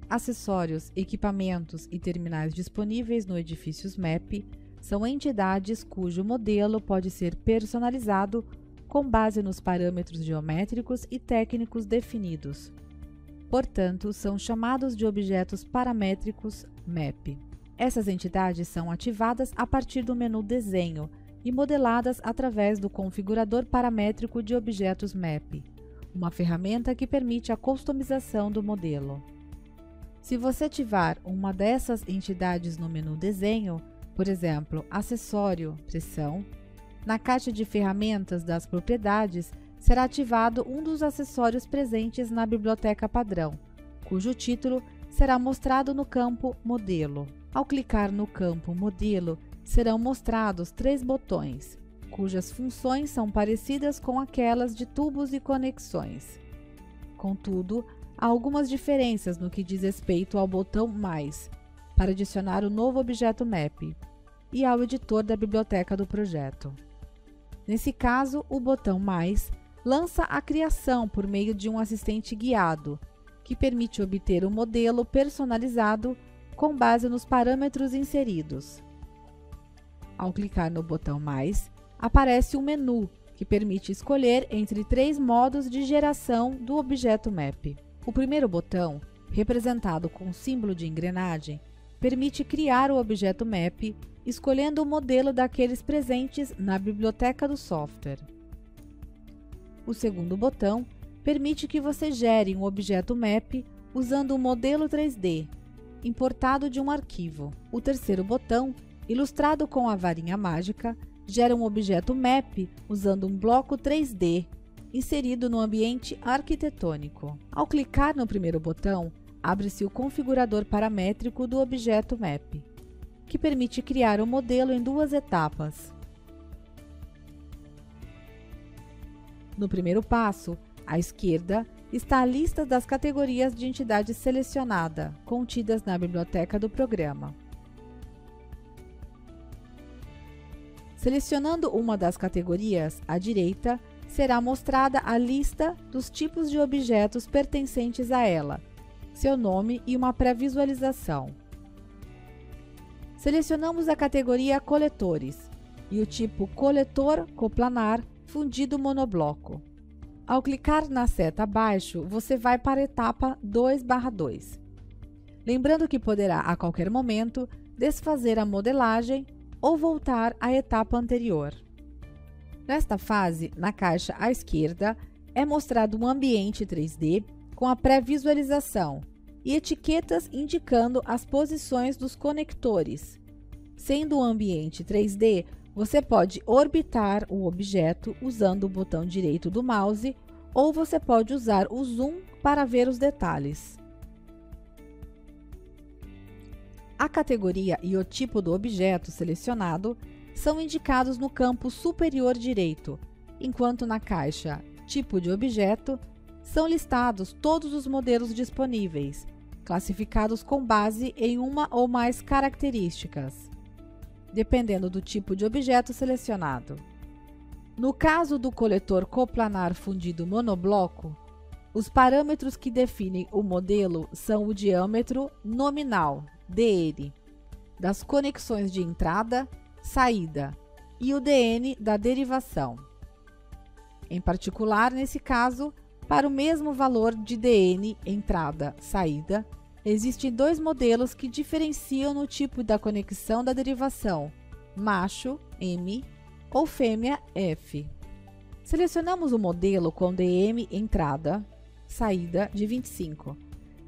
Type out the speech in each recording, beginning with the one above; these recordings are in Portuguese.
acessórios, equipamentos e terminais disponíveis no edifício SMAP são entidades cujo modelo pode ser personalizado com base nos parâmetros geométricos e técnicos definidos. Portanto, são chamados de objetos paramétricos MAP. Essas entidades são ativadas a partir do menu Desenho e modeladas através do configurador paramétrico de objetos MAP, uma ferramenta que permite a customização do modelo. Se você ativar uma dessas entidades no menu Desenho, por exemplo, Acessório, Pressão, na caixa de ferramentas das propriedades será ativado um dos acessórios presentes na biblioteca padrão, cujo título será mostrado no campo Modelo. Ao clicar no campo Modelo, serão mostrados 3 botões, cujas funções são parecidas com aquelas de tubos e conexões. Contudo, há algumas diferenças no que diz respeito ao botão Mais, para adicionar o novo objeto MAP, e ao editor da biblioteca do projeto. Nesse caso, o botão Mais lança a criação por meio de um assistente guiado, que permite obter o modelo personalizado com base nos parâmetros inseridos. Ao clicar no botão Mais, aparece um menu que permite escolher entre 3 modos de geração do objeto MAP. O primeiro botão, representado com o símbolo de engrenagem, permite criar o objeto MAP escolhendo o modelo daqueles presentes na biblioteca do software. O segundo botão permite que você gere um objeto MAP usando um modelo 3D, importado de um arquivo. O terceiro botão, ilustrado com a varinha mágica, gera um objeto MAP usando um bloco 3D, inserido no ambiente arquitetônico. Ao clicar no primeiro botão, abre-se o configurador paramétrico do objeto MAP, que permite criar o modelo em 2 etapas. No primeiro passo, à esquerda, está a lista das categorias de entidade selecionada, contidas na biblioteca do programa. Selecionando uma das categorias, à direita, será mostrada a lista dos tipos de objetos pertencentes a ela, seu nome e uma pré-visualização. Selecionamos a categoria Coletores e o tipo Coletor Coplanar Fundido Monobloco. Ao clicar na seta abaixo, você vai para a etapa 2/2. Lembrando que poderá, a qualquer momento, desfazer a modelagem ou voltar à etapa anterior. Nesta fase, na caixa à esquerda, é mostrado um ambiente 3D com a pré-visualização e etiquetas indicando as posições dos conectores. Sendo um ambiente 3D, você pode orbitar o objeto usando o botão direito do mouse ou você pode usar o zoom para ver os detalhes. A categoria e o tipo do objeto selecionado são indicados no campo superior direito, enquanto na caixa Tipo de objeto são listados todos os modelos disponíveis, classificados com base em uma ou mais características, dependendo do tipo de objeto selecionado. No caso do coletor coplanar fundido monobloco, os parâmetros que definem o modelo são o diâmetro nominal, DN, das conexões de entrada, saída e o DN da derivação. Em particular, nesse caso, para o mesmo valor de DN entrada-saída, existem 2 modelos que diferenciam no tipo da conexão da derivação, macho, M, ou fêmea, F. Selecionamos o modelo com DM entrada, saída de 25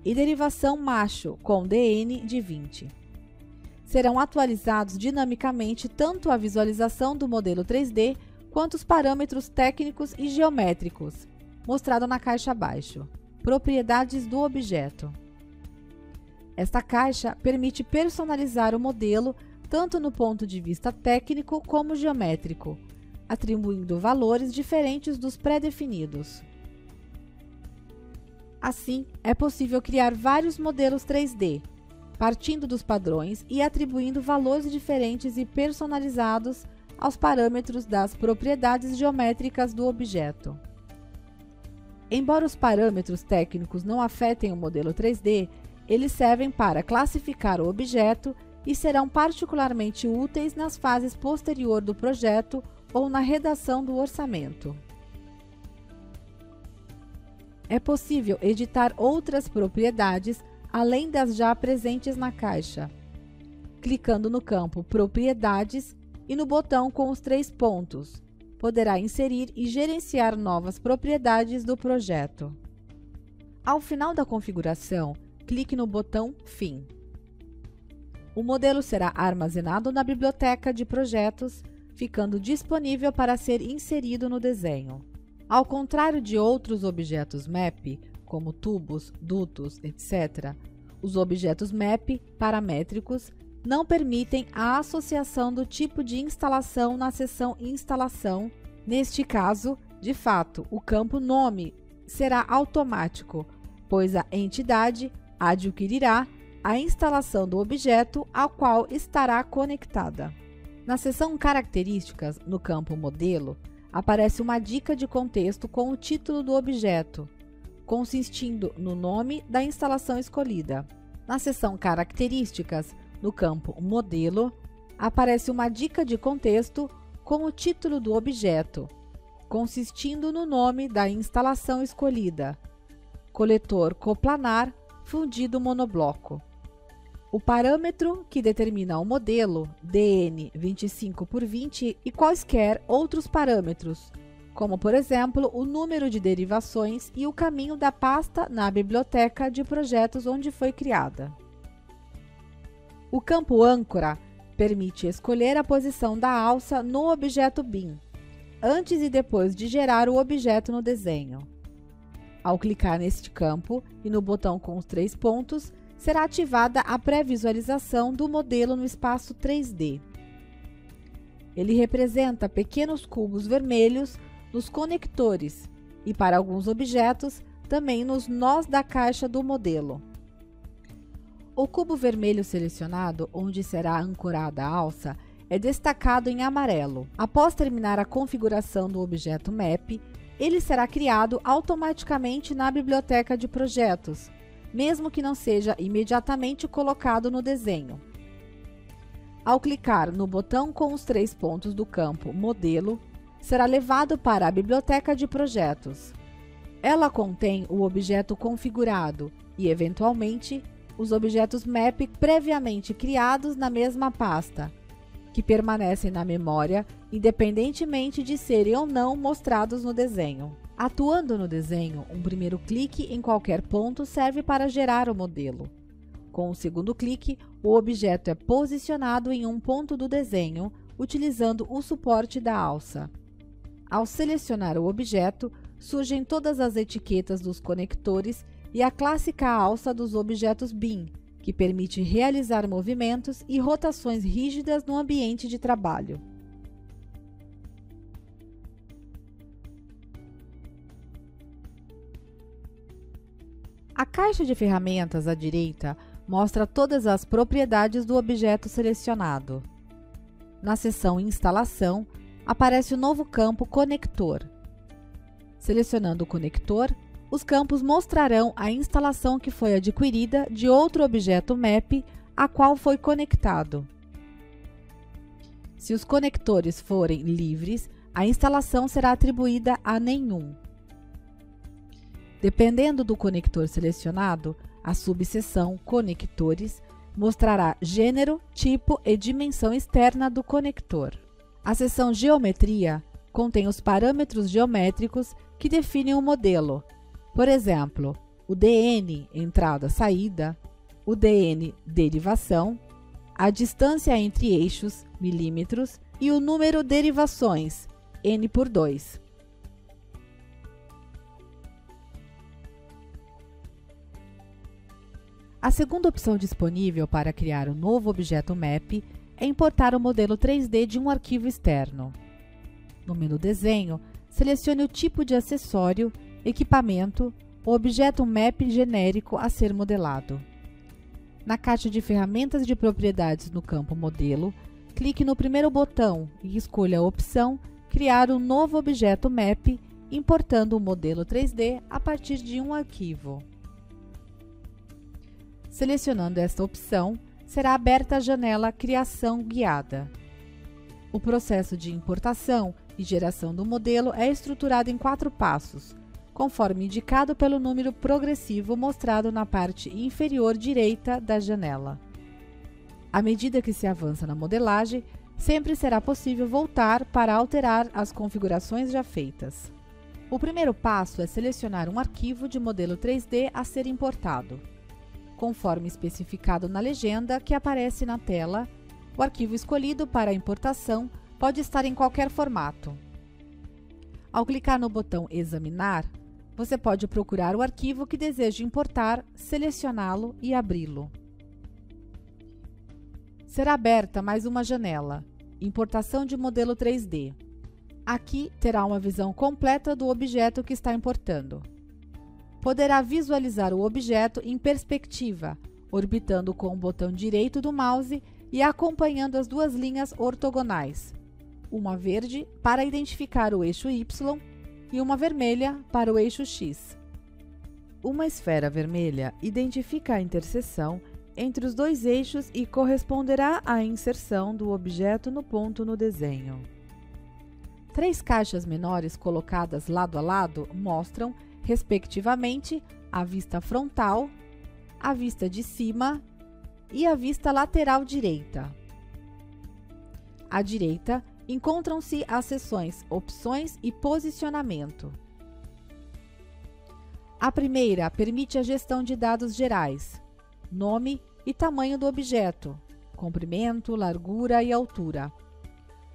e derivação macho com DN de 20. Serão atualizados dinamicamente tanto a visualização do modelo 3D quanto os parâmetros técnicos e geométricos, mostrado na caixa abaixo. Propriedades do objeto. Esta caixa permite personalizar o modelo tanto no ponto de vista técnico como geométrico, atribuindo valores diferentes dos pré-definidos. Assim, é possível criar vários modelos 3D, partindo dos padrões e atribuindo valores diferentes e personalizados aos parâmetros das propriedades geométricas do objeto. Embora os parâmetros técnicos não afetem o modelo 3D, Eles servem para classificar o objeto e serão particularmente úteis nas fases posteriores do projeto ou na redação do orçamento. É possível editar outras propriedades além das já presentes na caixa, clicando no campo Propriedades e no botão com os 3 pontos. Poderá inserir e gerenciar novas propriedades do projeto. Ao final da configuração, clique no botão Fim. O modelo será armazenado na biblioteca de projetos, ficando disponível para ser inserido no desenho. Ao contrário de outros objetos MAP, como tubos, dutos, etc., os objetos MAP paramétricos não permitem a associação do tipo de instalação na seção Instalação. Neste caso, de fato, o campo Nome será automático, pois a entidade adquirirá a instalação do objeto ao qual estará conectada. Na seção Características, no campo Modelo, aparece uma dica de contexto com o título do objeto, consistindo no nome da instalação escolhida. Na seção Características, no campo Modelo, aparece uma dica de contexto com o título do objeto, consistindo no nome da instalação escolhida: coletor coplanar fundido monobloco. O parâmetro que determina o modelo, DN 25×20, e quaisquer outros parâmetros, como por exemplo o número de derivações e o caminho da pasta na biblioteca de projetos onde foi criada. O campo âncora permite escolher a posição da alça no objeto BIM, antes e depois de gerar o objeto no desenho. Ao clicar neste campo e no botão com os 3 pontos, será ativada a pré-visualização do modelo no espaço 3D. Ele representa pequenos cubos vermelhos nos conectores e, para alguns objetos, também nos nós da caixa do modelo. O cubo vermelho selecionado, onde será ancorada a alça, é destacado em amarelo. Após terminar a configuração do objeto MAP, ele será criado automaticamente na biblioteca de projetos, mesmo que não seja imediatamente colocado no desenho. Ao clicar no botão com os 3 pontos do campo Modelo, será levado para a biblioteca de projetos. Ela contém o objeto configurado e, eventualmente, os objetos MAP previamente criados na mesma pasta, que permanecem na memória independentemente de serem ou não mostrados no desenho. Atuando no desenho, um primeiro clique em qualquer ponto serve para gerar o modelo. Com o segundo clique, o objeto é posicionado em um ponto do desenho, utilizando o suporte da alça. Ao selecionar o objeto, surgem todas as etiquetas dos conectores e a clássica alça dos objetos BIM, que permite realizar movimentos e rotações rígidas no ambiente de trabalho. A caixa de ferramentas à direita mostra todas as propriedades do objeto selecionado. Na seção Instalação, aparece o novo campo Conector. Selecionando o conector, os campos mostrarão a instalação que foi adquirida de outro objeto MAP a qual foi conectado. Se os conectores forem livres, a instalação será atribuída a nenhum. Dependendo do conector selecionado, a subseção Conectores mostrará gênero, tipo e dimensão externa do conector. A seção Geometria contém os parâmetros geométricos que definem o modelo. Por exemplo, o DN entrada-saída, o DN derivação, a distância entre eixos, milímetros, e o número derivações, n/2. A segunda opção disponível para criar um novo objeto MAP é importar o modelo 3D de um arquivo externo. No menu Desenho, selecione o tipo de acessório, equipamento, o objeto MAP genérico a ser modelado. Na caixa de ferramentas de propriedades no campo Modelo, clique no primeiro botão e escolha a opção Criar um novo objeto MAP, importando o modelo 3D a partir de um arquivo. Selecionando esta opção, será aberta a janela Criação Guiada. O processo de importação e geração do modelo é estruturado em 4 passos, conforme indicado pelo número progressivo mostrado na parte inferior direita da janela. À medida que se avança na modelagem, sempre será possível voltar para alterar as configurações já feitas. O primeiro passo é selecionar um arquivo de modelo 3D a ser importado. Conforme especificado na legenda que aparece na tela, o arquivo escolhido para a importação pode estar em qualquer formato. Ao clicar no botão Examinar, você pode procurar o arquivo que deseja importar, selecioná-lo e abri-lo. Será aberta mais uma janela, Importação de modelo 3D. Aqui terá uma visão completa do objeto que está importando. Poderá visualizar o objeto em perspectiva, orbitando com o botão direito do mouse e acompanhando as 2 linhas ortogonais, uma verde para identificar o eixo Y e uma vermelha para o eixo X. Uma esfera vermelha identifica a interseção entre os 2 eixos e corresponderá à inserção do objeto no ponto no desenho. 3 caixas menores colocadas lado a lado mostram, respectivamente, a vista frontal, a vista de cima e a vista lateral direita. À direita, encontram-se as seções Opções e Posicionamento. A primeira permite a gestão de dados gerais, nome e tamanho do objeto, comprimento, largura e altura,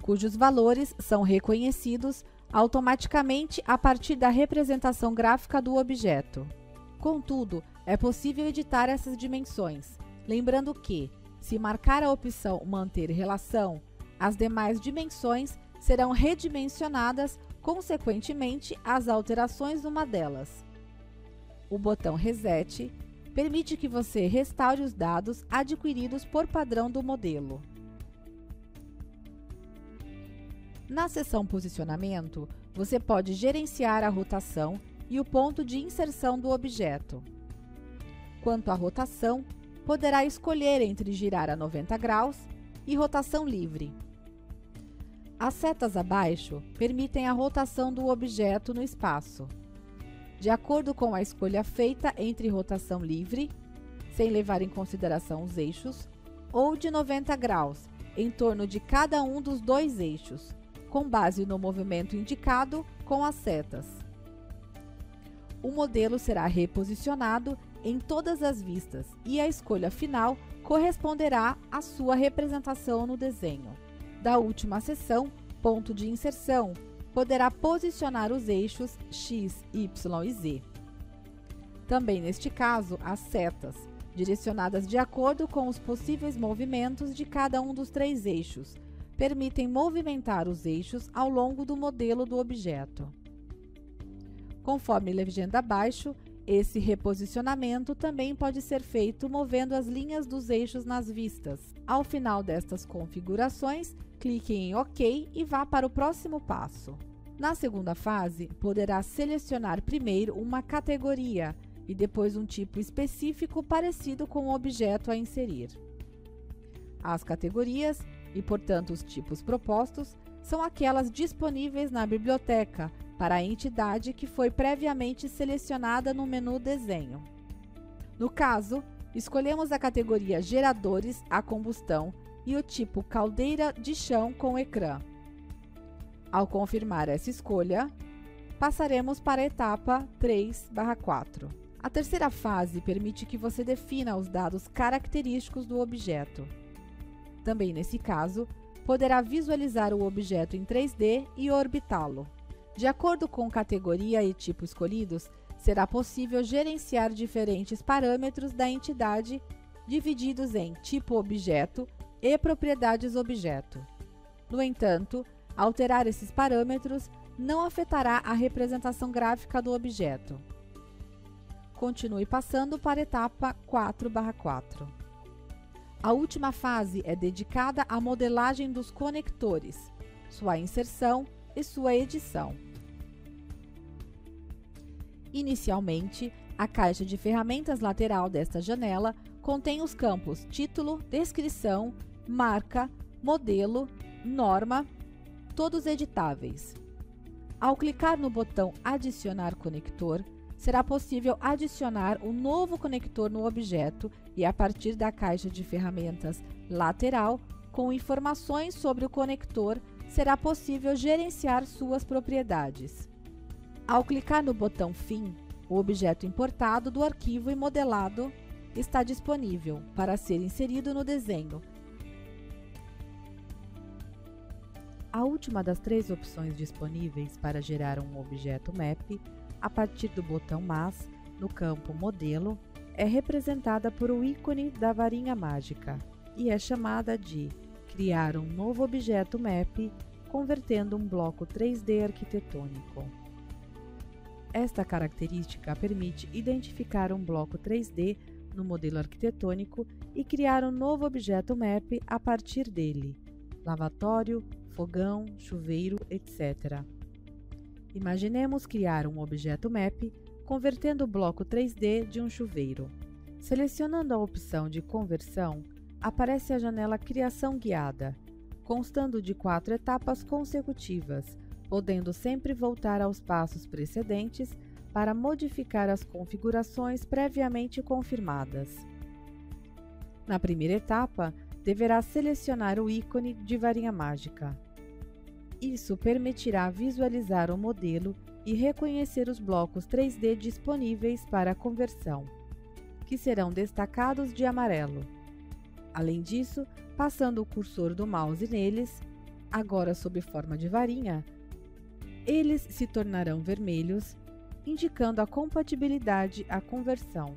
cujos valores são reconhecidos automaticamente a partir da representação gráfica do objeto. Contudo, é possível editar essas dimensões, lembrando que, se marcar a opção Manter relação, as demais dimensões serão redimensionadas consequentemente às alterações numa delas. O botão Reset permite que você restaure os dados adquiridos por padrão do modelo. Na seção Posicionamento, você pode gerenciar a rotação e o ponto de inserção do objeto. Quanto à rotação, poderá escolher entre girar a 90 graus e rotação livre. As setas abaixo permitem a rotação do objeto no espaço, de acordo com a escolha feita entre rotação livre, sem levar em consideração os eixos, ou de 90 graus, em torno de cada um dos 2 eixos, com base no movimento indicado com as setas. O modelo será reposicionado em todas as vistas e a escolha final corresponderá à sua representação no desenho. Da última seção, Ponto de Inserção, poderá posicionar os eixos X, Y e Z. Também neste caso, as setas, direcionadas de acordo com os possíveis movimentos de cada um dos 3 eixos, permitem movimentar os eixos ao longo do modelo do objeto. Conforme legenda abaixo, esse reposicionamento também pode ser feito movendo as linhas dos eixos nas vistas. Ao final destas configurações, clique em OK e vá para o próximo passo. Na segunda fase, poderá selecionar primeiro uma categoria e depois um tipo específico parecido com o objeto a inserir. As categorias, e portanto os tipos propostos, são aquelas disponíveis na biblioteca para a entidade que foi previamente selecionada no menu Desenho. No caso, escolhemos a categoria Geradores a combustão e o tipo Caldeira de chão com ecrã. Ao confirmar essa escolha, passaremos para a etapa 3/4. A terceira fase permite que você defina os dados característicos do objeto. Também nesse caso, poderá visualizar o objeto em 3D e orbitá-lo. De acordo com categoria e tipo escolhidos, será possível gerenciar diferentes parâmetros da entidade divididos em tipo objeto e propriedades objeto. No entanto, alterar esses parâmetros não afetará a representação gráfica do objeto. Continue passando para a etapa 4/4. A última fase é dedicada à modelagem dos conectores, sua inserção e sua edição. Inicialmente, a caixa de ferramentas lateral desta janela contém os campos título, descrição, marca, modelo, norma, todos editáveis. Ao clicar no botão Adicionar conector, será possível adicionar um novo conector no objeto e, a partir da caixa de ferramentas lateral, com informações sobre o conector, será possível gerenciar suas propriedades. Ao clicar no botão Fim, o objeto importado do arquivo e modelado está disponível para ser inserido no desenho. A última das 3 opções disponíveis para gerar um objeto map, a partir do botão mais, no campo Modelo, é representada por o ícone da varinha mágica e é chamada de Criar um novo objeto map, convertendo um bloco 3D arquitetônico. Esta característica permite identificar um bloco 3D no modelo arquitetônico e criar um novo objeto map a partir dele, lavatório, fogão, chuveiro, etc. Imaginemos criar um objeto map convertendo o bloco 3D de um chuveiro. Selecionando a opção de conversão, aparece a janela Criação Guiada, constando de 4 etapas consecutivas, podendo sempre voltar aos passos precedentes para modificar as configurações previamente confirmadas. Na primeira etapa, deverá selecionar o ícone de varinha mágica. Isso permitirá visualizar o modelo e reconhecer os blocos 3D disponíveis para a conversão, que serão destacados de amarelo. Além disso, passando o cursor do mouse neles, agora sob forma de varinha, eles se tornarão vermelhos, indicando a compatibilidade à conversão.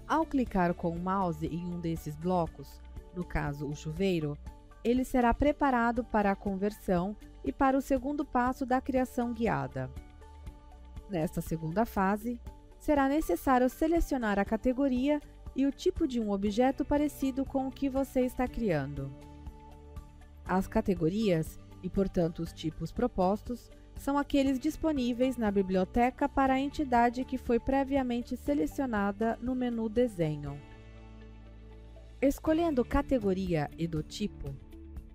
Ao clicar com o mouse em um desses blocos, no caso o chuveiro, ele será preparado para a conversão e para o segundo passo da criação guiada. Nesta segunda fase, será necessário selecionar a categoria e o tipo de um objeto parecido com o que você está criando. As categorias, e portanto os tipos propostos, são aqueles disponíveis na biblioteca para a entidade que foi previamente selecionada no menu Desenho. Escolhendo categoria e do tipo,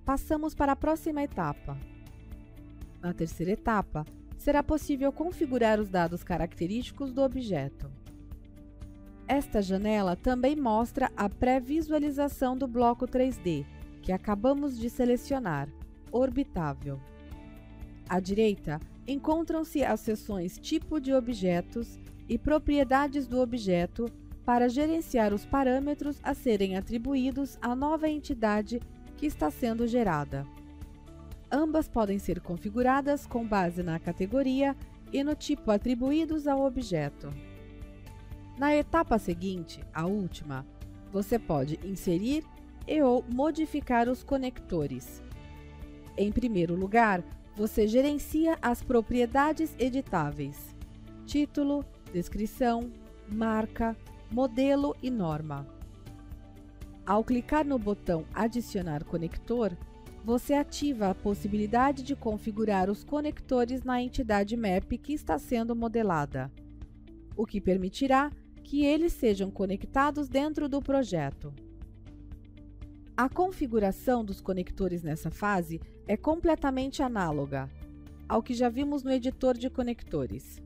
passamos para a próxima etapa. Na terceira etapa, será possível configurar os dados característicos do objeto. Esta janela também mostra a pré-visualização do bloco 3D, que acabamos de selecionar, orbitável. À direita, encontram-se as seções Tipo de objetos e Propriedades do objeto para gerenciar os parâmetros a serem atribuídos à nova entidade que está sendo gerada. Ambas podem ser configuradas com base na categoria e no tipo atribuídos ao objeto. Na etapa seguinte, a última, você pode inserir e/ou modificar os conectores. Em primeiro lugar, você gerencia as propriedades editáveis: título, descrição, marca, modelo e norma. Ao clicar no botão Adicionar conector, você ativa a possibilidade de configurar os conectores na entidade map que está sendo modelada, o que permitirá que eles sejam conectados dentro do projeto. A configuração dos conectores nessa fase é completamente análoga ao que já vimos no editor de conectores.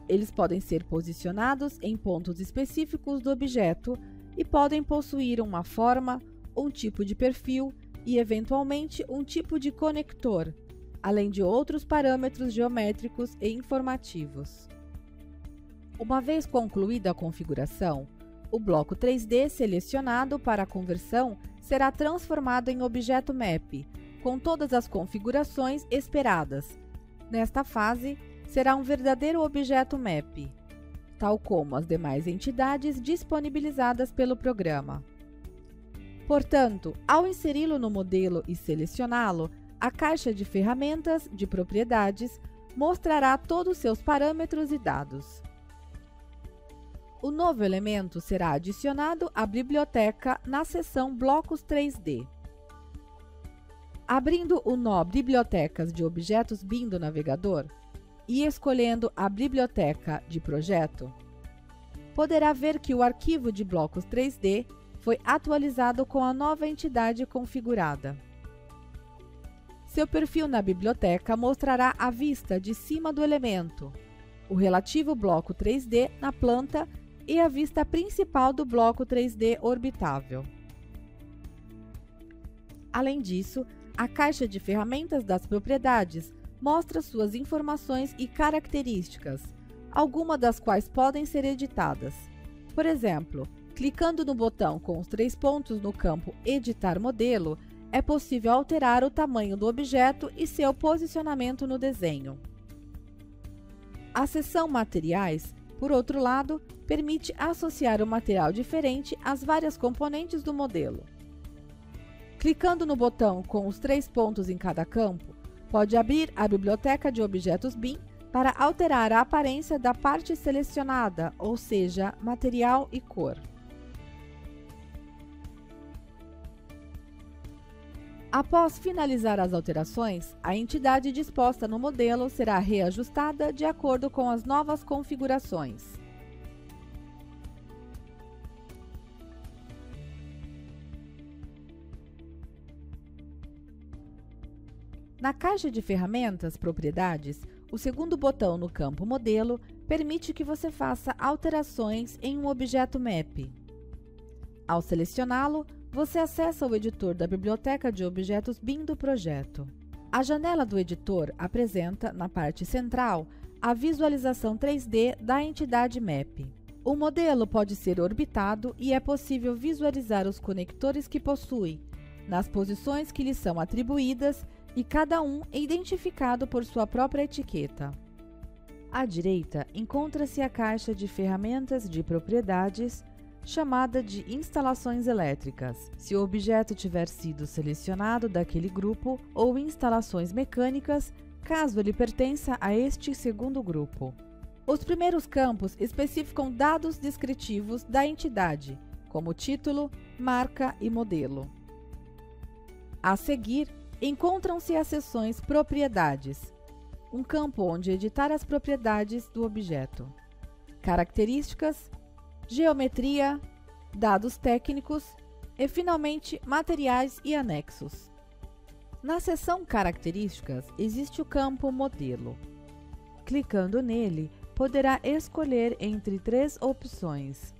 Eles podem ser posicionados em pontos específicos do objeto e podem possuir uma forma, um tipo de perfil e, eventualmente, um tipo de conector, além de outros parâmetros geométricos e informativos. Uma vez concluída a configuração, o bloco 3D selecionado para a conversão será transformado em objeto map, com todas as configurações esperadas. Nesta fase, será um verdadeiro objeto map, tal como as demais entidades disponibilizadas pelo programa. Portanto, ao inseri-lo no modelo e selecioná-lo, a caixa de ferramentas de propriedades mostrará todos os seus parâmetros e dados. O novo elemento será adicionado à biblioteca na seção Blocos 3D. Abrindo o nó Bibliotecas de Objetos BIM do navegador e escolhendo a biblioteca de projeto, poderá ver que o arquivo de blocos 3D foi atualizado com a nova entidade configurada. Seu perfil na biblioteca mostrará a vista de cima do elemento, o relativo bloco 3D na planta e a vista principal do bloco 3D orbitável. Além disso, a caixa de ferramentas das propriedades mostra suas informações e características, algumas das quais podem ser editadas. Por exemplo, clicando no botão com os 3 pontos no campo Editar Modelo, é possível alterar o tamanho do objeto e seu posicionamento no desenho. A seção Materiais, por outro lado, permite associar um material diferente às várias componentes do modelo. Clicando no botão com os 3 pontos em cada campo, pode abrir a biblioteca de objetos BIM para alterar a aparência da parte selecionada, ou seja, material e cor. Após finalizar as alterações, a entidade disposta no modelo será reajustada de acordo com as novas configurações. Na caixa de ferramentas Propriedades, o segundo botão no campo Modelo permite que você faça alterações em um objeto MAP. Ao selecioná-lo, você acessa o editor da biblioteca de objetos BIM do projeto. A janela do editor apresenta, na parte central, a visualização 3D da entidade MAP. O modelo pode ser orbitado e é possível visualizar os conectores que possui, nas posições que lhe são atribuídas, e cada um é identificado por sua própria etiqueta. À direita, encontra-se a caixa de ferramentas de propriedades, chamada de instalações elétricas, se o objeto tiver sido selecionado daquele grupo, ou instalações mecânicas, caso ele pertença a este segundo grupo. Os primeiros campos especificam dados descritivos da entidade, como título, marca e modelo. A seguir, encontram-se as seções Propriedades, um campo onde editar as propriedades do objeto, Características, Geometria, Dados técnicos e, finalmente, Materiais e Anexos. Na seção Características, existe o campo Modelo. Clicando nele, poderá escolher entre 3 opções.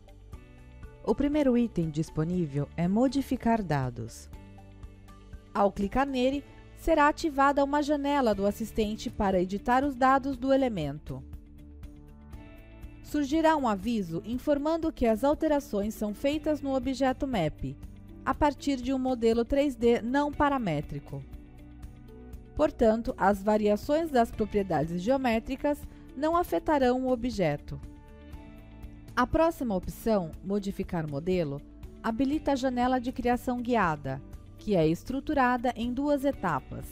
O primeiro item disponível é Modificar dados. Ao clicar nele, será ativada uma janela do assistente para editar os dados do elemento. Surgirá um aviso informando que as alterações são feitas no objeto MAP, a partir de um modelo 3D não paramétrico. Portanto, as variações das propriedades geométricas não afetarão o objeto. A próxima opção, Modificar modelo, habilita a janela de criação guiada, que é estruturada em 2 etapas: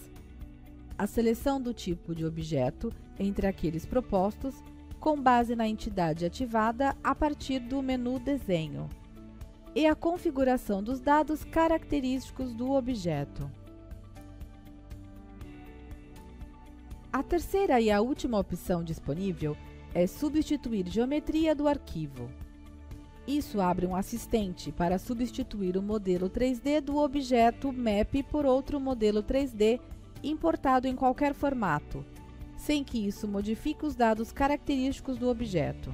a seleção do tipo de objeto entre aqueles propostos, com base na entidade ativada a partir do menu Desenho, e a configuração dos dados característicos do objeto. A terceira e a última opção disponível é Substituir geometria do arquivo. Isso abre um assistente para substituir o modelo 3D do objeto MAP por outro modelo 3D importado em qualquer formato, sem que isso modifique os dados característicos do objeto.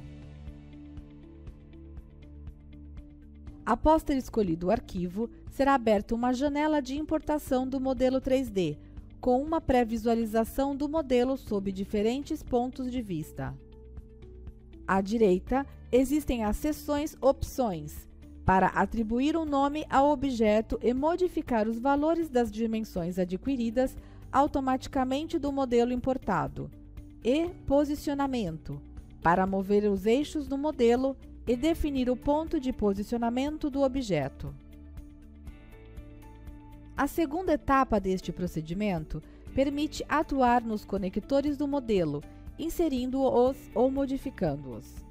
Após ter escolhido o arquivo, será aberta uma janela de importação do modelo 3D, com uma pré-visualização do modelo sob diferentes pontos de vista. À direita, existem as seções Opções, para atribuir um nome ao objeto e modificar os valores das dimensões adquiridas automaticamente do modelo importado, e Posicionamento, para mover os eixos do modelo e definir o ponto de posicionamento do objeto. A segunda etapa deste procedimento permite atuar nos conectores do modelo, inserindo-os ou modificando-os.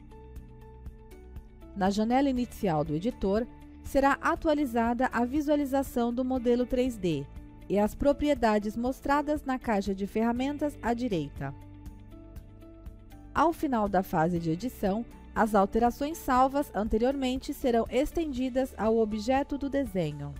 Na janela inicial do editor, será atualizada a visualização do modelo 3D e as propriedades mostradas na caixa de ferramentas à direita. Ao final da fase de edição, As alterações salvas anteriormente serão estendidas ao objeto do desenho.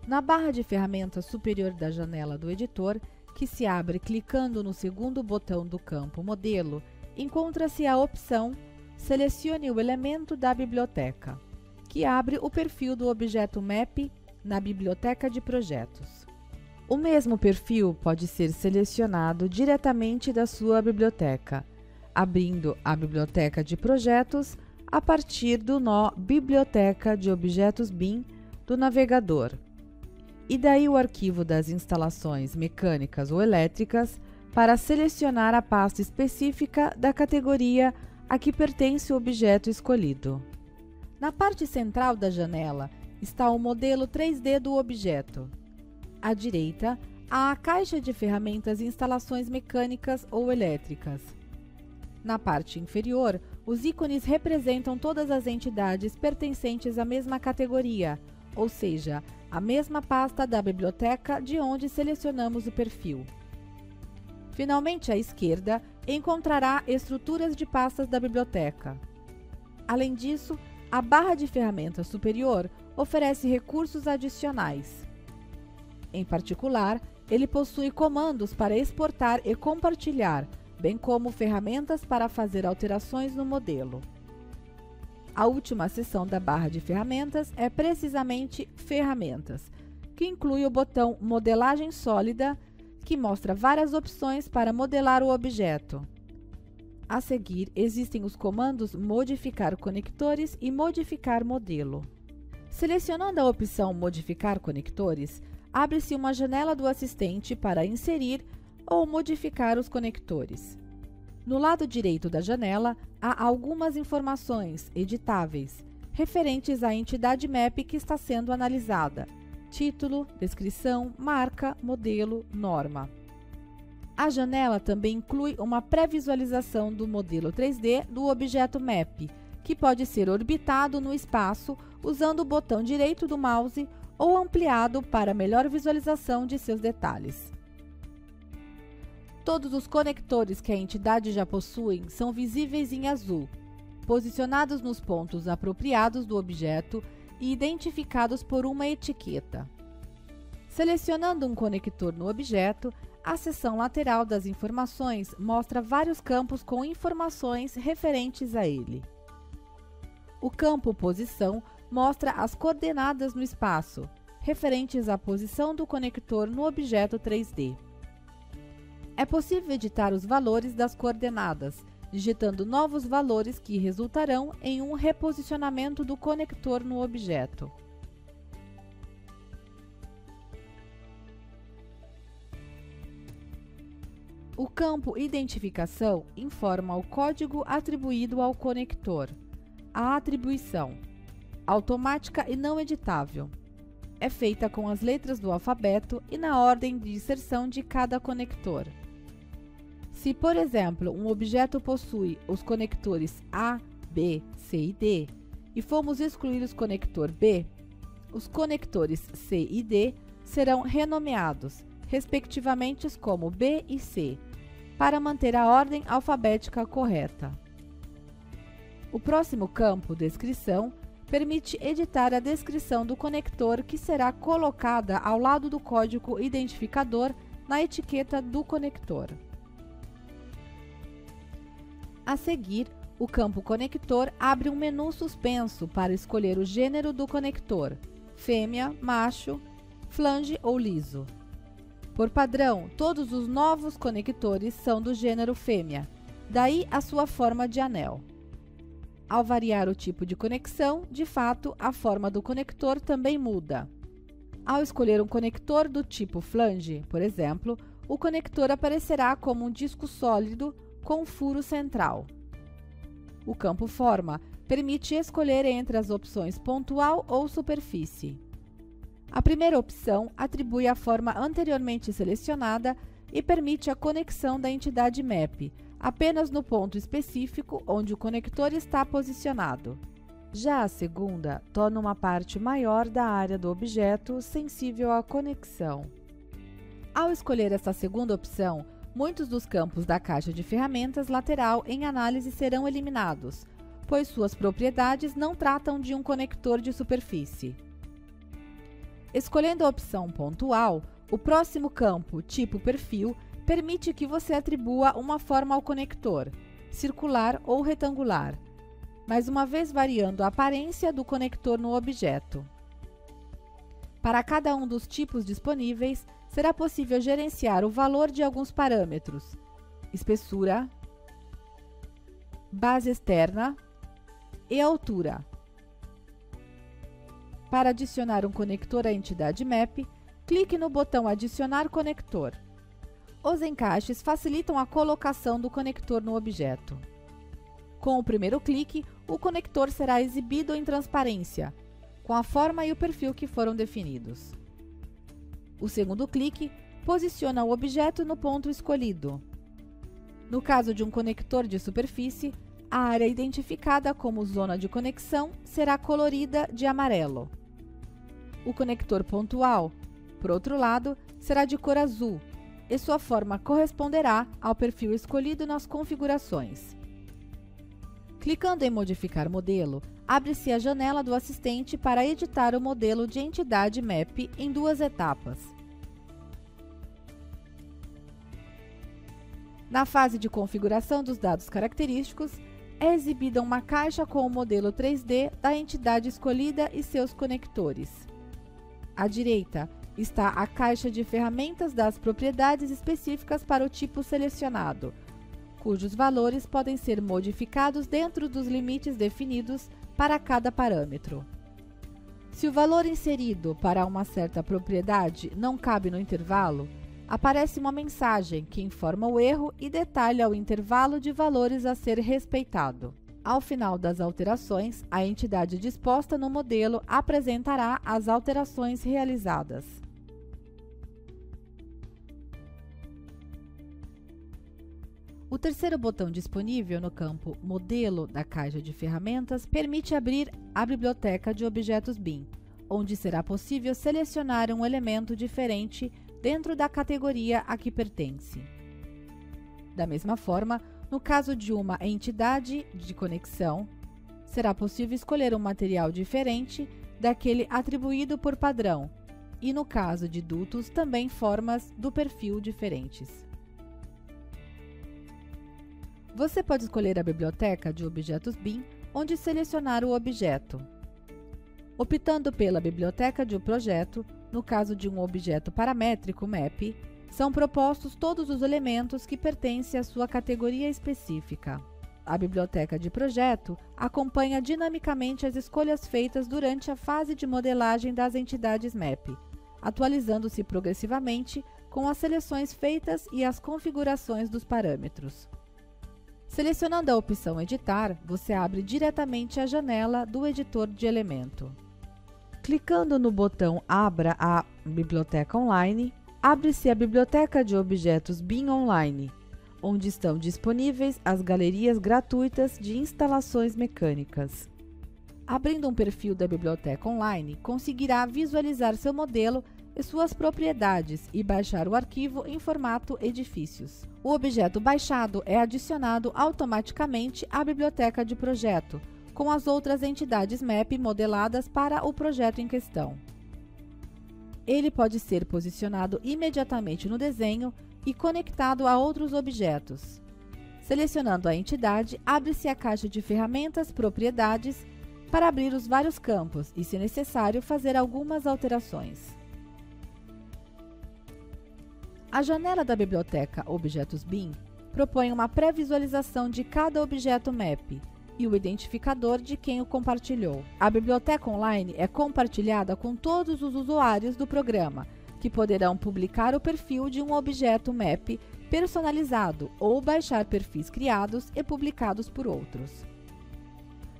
Na barra de ferramentas superior da janela do editor, que se abre clicando no segundo botão do campo Modelo, encontra-se a opção Selecione o elemento da biblioteca, que abre o perfil do objeto Map na biblioteca de projetos. O mesmo perfil pode ser selecionado diretamente da sua biblioteca, abrindo a biblioteca de projetos a partir do nó Biblioteca de Objetos BIM do navegador, e daí o arquivo das instalações mecânicas ou elétricas para selecionar a pasta específica da categoria a que pertence o objeto escolhido. Na parte central da janela está o modelo 3D do objeto. À direita, há a caixa de ferramentas e instalações mecânicas ou elétricas. Na parte inferior, os ícones representam todas as entidades pertencentes à mesma categoria, ou seja, a mesma pasta da biblioteca de onde selecionamos o perfil. Finalmente, à esquerda, encontrará estruturas de pastas da biblioteca. Além disso, a barra de ferramentas superior oferece recursos adicionais. Em particular, ele possui comandos para exportar e compartilhar, bem como ferramentas para fazer alterações no modelo. A última seção da barra de ferramentas é precisamente Ferramentas, que inclui o botão Modelagem Sólida, que mostra várias opções para modelar o objeto. A seguir, existem os comandos Modificar conectores e Modificar modelo. Selecionando a opção Modificar conectores, abre-se uma janela do assistente para inserir ou modificar os conectores. No lado direito da janela, há algumas informações editáveis, referentes à entidade MAP que está sendo analisada: título, descrição, marca, modelo, norma. A janela também inclui uma pré-visualização do modelo 3D do objeto MAP, que pode ser orbitado no espaço usando o botão direito do mouse ou ampliado para melhor visualização de seus detalhes. Todos os conectores que a entidade já possui são visíveis em azul, posicionados nos pontos apropriados do objeto e identificados por uma etiqueta. Selecionando um conector no objeto, a seção lateral das informações mostra vários campos com informações referentes a ele. O campo Posição mostra as coordenadas no espaço, referentes à posição do conector no objeto 3D. É possível editar os valores das coordenadas, digitando novos valores que resultarão em um reposicionamento do conector no objeto. O campo Identificação informa o código atribuído ao conector. A atribuição, automática e não editável, é feita com as letras do alfabeto e na ordem de inserção de cada conector. Se, por exemplo, um objeto possui os conectores A, B, C e D e formos excluir o conector B, os conectores C e D serão renomeados, respectivamente como B e C, para manter a ordem alfabética correta. O próximo campo, Descrição, permite editar a descrição do conector que será colocada ao lado do código identificador na etiqueta do conector. A seguir, o campo Conector abre um menu suspenso para escolher o gênero do conector: fêmea, macho, flange ou liso. Por padrão, todos os novos conectores são do gênero fêmea, daí a sua forma de anel. Ao variar o tipo de conexão, de fato, a forma do conector também muda. Ao escolher um conector do tipo flange, por exemplo, o conector aparecerá como um disco sólido com furo central. O campo Forma permite escolher entre as opções pontual ou superfície. A primeira opção atribui a forma anteriormente selecionada e permite a conexão da entidade MAP, apenas no ponto específico onde o conector está posicionado. Já a segunda torna uma parte maior da área do objeto sensível à conexão. Ao escolher esta segunda opção, muitos dos campos da caixa de ferramentas lateral em análise serão eliminados, pois suas propriedades não tratam de um conector de superfície. Escolhendo a opção pontual, o próximo campo, tipo perfil, permite que você atribua uma forma ao conector, circular ou retangular, mais uma vez variando a aparência do conector no objeto. Para cada um dos tipos disponíveis, será possível gerenciar o valor de alguns parâmetros: espessura, base externa e altura. Para adicionar um conector à entidade MAP, clique no botão Adicionar conector. Os encaixes facilitam a colocação do conector no objeto. Com o primeiro clique, o conector será exibido em transparência, com a forma e o perfil que foram definidos. O segundo clique posiciona o objeto no ponto escolhido. No caso de um conector de superfície, a área identificada como zona de conexão será colorida de amarelo. O conector pontual, por outro lado, será de cor azul, e sua forma corresponderá ao perfil escolhido nas configurações. Clicando em Modificar modelo, abre-se a janela do assistente para editar o modelo de entidade MAP em duas etapas. Na fase de configuração dos dados característicos, é exibida uma caixa com o modelo 3D da entidade escolhida e seus conectores. À direita está a caixa de ferramentas das propriedades específicas para o tipo selecionado, cujos valores podem ser modificados dentro dos limites definidos para cada parâmetro. Se o valor inserido para uma certa propriedade não cabe no intervalo, aparece uma mensagem que informa o erro e detalha o intervalo de valores a ser respeitado. Ao final das alterações, a entidade disposta no modelo apresentará as alterações realizadas. O terceiro botão disponível no campo Modelo da caixa de ferramentas permite abrir a biblioteca de objetos BIM, onde será possível selecionar um elemento diferente dentro da categoria a que pertence. Da mesma forma, no caso de uma entidade de conexão, será possível escolher um material diferente daquele atribuído por padrão, e no caso de dutos, também formas do perfil diferentes. Você pode escolher a biblioteca de objetos BIM, onde selecionar o objeto. Optando pela biblioteca de um projeto, no caso de um objeto paramétrico MAP, são propostos todos os elementos que pertencem à sua categoria específica. A biblioteca de projeto acompanha dinamicamente as escolhas feitas durante a fase de modelagem das entidades MAP, atualizando-se progressivamente com as seleções feitas e as configurações dos parâmetros. Selecionando a opção Editar, você abre diretamente a janela do editor de elemento. Clicando no botão Abra a Biblioteca Online, abre-se a Biblioteca de Objetos BIM Online, onde estão disponíveis as galerias gratuitas de instalações mecânicas. Abrindo um perfil da Biblioteca Online, conseguirá visualizar seu modelo e suas propriedades e baixar o arquivo em formato edifícios. O objeto baixado é adicionado automaticamente à biblioteca de projeto, com as outras entidades MAP modeladas para o projeto em questão. Ele pode ser posicionado imediatamente no desenho e conectado a outros objetos. Selecionando a entidade, abre-se a caixa de ferramentas Propriedades para abrir os vários campos e, se necessário, fazer algumas alterações. A janela da biblioteca Objetos BIM propõe uma pré-visualização de cada objeto MAP e o identificador de quem o compartilhou. A biblioteca online é compartilhada com todos os usuários do programa, que poderão publicar o perfil de um objeto MAP personalizado ou baixar perfis criados e publicados por outros.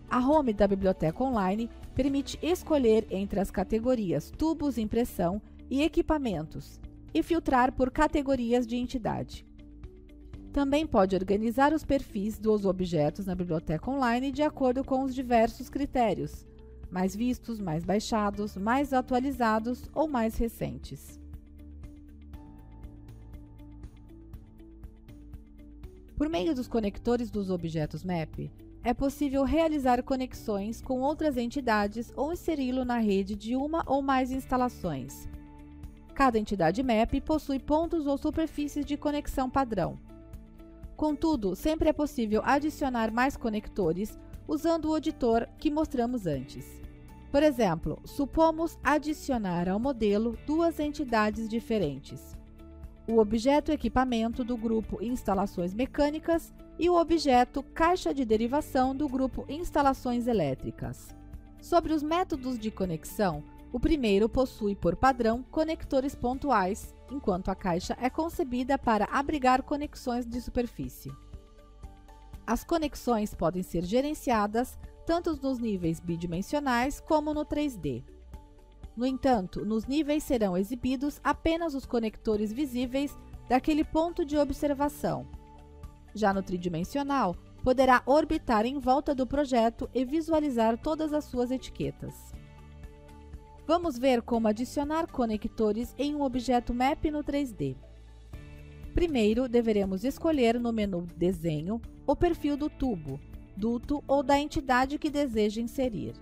A home da biblioteca online permite escolher entre as categorias Tubos, Impressão e Equipamentos e filtrar por categorias de entidade. Também pode organizar os perfis dos objetos na biblioteca online de acordo com os diversos critérios, mais vistos, mais baixados, mais atualizados ou mais recentes. Por meio dos conectores dos objetos MAP, é possível realizar conexões com outras entidades ou inseri-lo na rede de uma ou mais instalações. Cada entidade MAP possui pontos ou superfícies de conexão padrão. Contudo, sempre é possível adicionar mais conectores usando o editor que mostramos antes. Por exemplo, supomos adicionar ao modelo duas entidades diferentes: o objeto equipamento do grupo Instalações Mecânicas e o objeto Caixa de Derivação do grupo Instalações Elétricas. Sobre os métodos de conexão, o primeiro possui por padrão conectores pontuais, enquanto a caixa é concebida para abrigar conexões de superfície. As conexões podem ser gerenciadas tanto nos níveis bidimensionais como no 3D. No entanto, nos níveis serão exibidos apenas os conectores visíveis daquele ponto de observação. Já no tridimensional, poderá orbitar em volta do projeto e visualizar todas as suas etiquetas. Vamos ver como adicionar conectores em um objeto MAP no 3D. Primeiro, deveremos escolher no menu Desenho o perfil do tubo, duto ou da entidade que deseja inserir.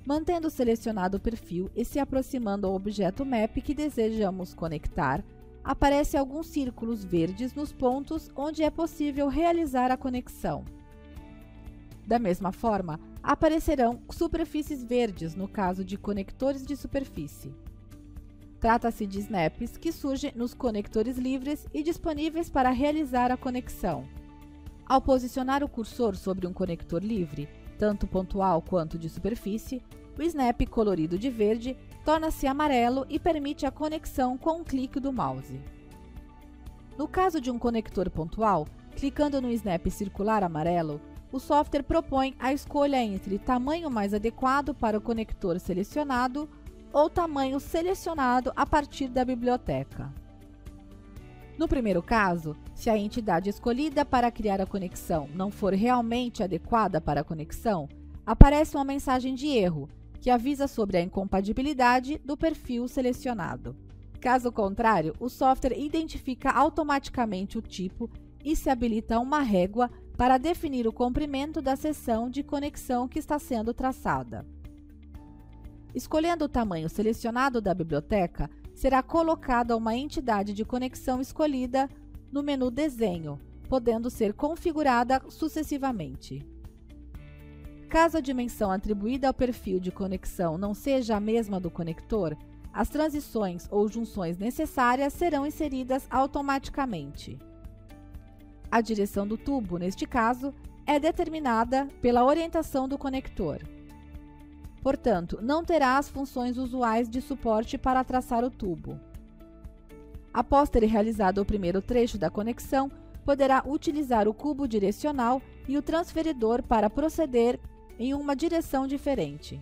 Mantendo selecionado o perfil e se aproximando ao objeto MAP que desejamos conectar, aparecem alguns círculos verdes nos pontos onde é possível realizar a conexão. Da mesma forma, aparecerão superfícies verdes no caso de conectores de superfície. Trata-se de snaps que surgem nos conectores livres e disponíveis para realizar a conexão. Ao posicionar o cursor sobre um conector livre, tanto pontual quanto de superfície, o snap colorido de verde torna-se amarelo e permite a conexão com um clique do mouse. No caso de um conector pontual, clicando no snap circular amarelo, o software propõe a escolha entre tamanho mais adequado para o conector selecionado ou tamanho selecionado a partir da biblioteca. No primeiro caso, se a entidade escolhida para criar a conexão não for realmente adequada para a conexão, aparece uma mensagem de erro, que avisa sobre a incompatibilidade do perfil selecionado. Caso contrário, o software identifica automaticamente o tipo e se habilita uma régua para definir o comprimento da seção de conexão que está sendo traçada. Escolhendo o tamanho selecionado da biblioteca, será colocada uma entidade de conexão escolhida no menu Desenho, podendo ser configurada sucessivamente. Caso a dimensão atribuída ao perfil de conexão não seja a mesma do conector, as transições ou junções necessárias serão inseridas automaticamente. A direção do tubo, neste caso, é determinada pela orientação do conector. Portanto, não terá as funções usuais de suporte para traçar o tubo. Após ter realizado o primeiro trecho da conexão, poderá utilizar o cubo direcional e o transferidor para proceder em uma direção diferente.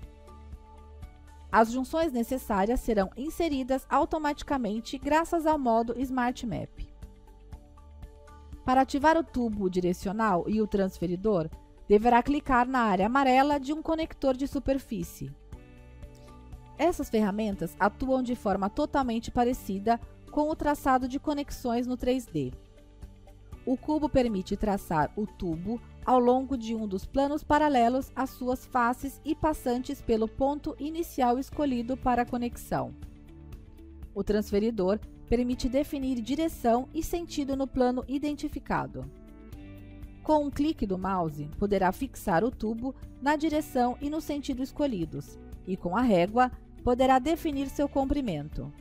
As junções necessárias serão inseridas automaticamente graças ao modo Smart Map. Para ativar o tubo direcional e o transferidor, deverá clicar na área amarela de um conector de superfície. Essas ferramentas atuam de forma totalmente parecida com o traçado de conexões no 3D. O cubo permite traçar o tubo ao longo de um dos planos paralelos às suas faces e passantes pelo ponto inicial escolhido para a conexão. O transferidor permite definir direção e sentido no plano identificado. Com um clique do mouse, poderá fixar o tubo na direção e no sentido escolhidos, e com a régua, poderá definir seu comprimento.